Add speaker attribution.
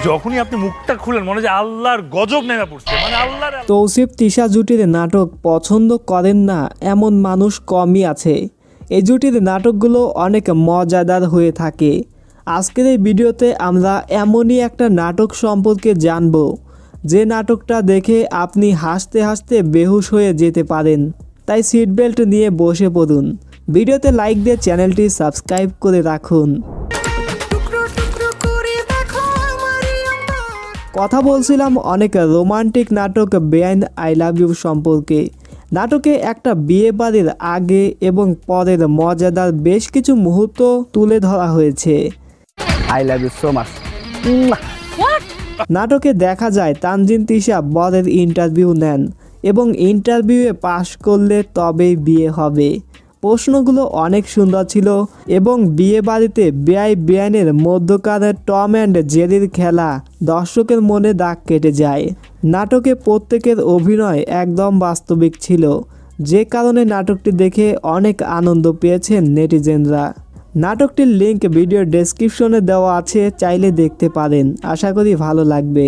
Speaker 1: যখনই আপনি মুখটা খুলেন মনে হয় আল্লাহর গজব নেমে পড়ছে, মানে আল্লাহর।
Speaker 2: তৌসিফ তিশা জুটির নাটক পছন্দ করেন না এমন মানুষ কমই আছে। এই জুটির নাটকগুলো অনেক মজাদার হয়ে থাকে। আজকের এই ভিডিওতে আমরা এমনই একটা নাটক সম্পর্কে জানব যে নাটকটা দেখে আপনি হাসতে হাসতে বেহুশ হয়ে যেতে পারেন। তাই সিট বেল্ট নিয়ে বসে পড়ুন, ভিডিওতে লাইক দিয়ে চ্যানেলটি সাবস্ক্রাইব করে রাখুন। কথা বলছিলাম অনেক রোমান্টিক নাটক বেআইন আই লাভ ইউ সম্পর্কে। নাটকে একটা বিয়ে বাড়ির আগে এবং পরের মজাদার বেশ কিছু মুহূর্ত তুলে ধরা হয়েছে।
Speaker 3: I love you so much.
Speaker 2: নাটকে দেখা যায় তানজিন তিশা বরের ইন্টারভিউ নেন এবং ইন্টারভিউয়ে পাশ করলে তবেই বিয়ে হবে। প্রশ্নগুলো অনেক সুন্দর ছিল এবং বিয়ে বাড়িতে বেআইনের মধ্যকার টম অ্যান্ড জেরির খেলা দর্শকের মনে দাগ কেটে যায়। নাটকে প্রত্যেকের অভিনয় একদম বাস্তবিক ছিল, যে কারণে নাটকটি দেখে অনেক আনন্দ পেয়েছেন নেটিজেনরা। নাটকটির লিঙ্ক ভিডিও ডেসক্রিপশনে দেওয়া আছে, চাইলে দেখতে পারেন। আশা করি ভালো লাগবে।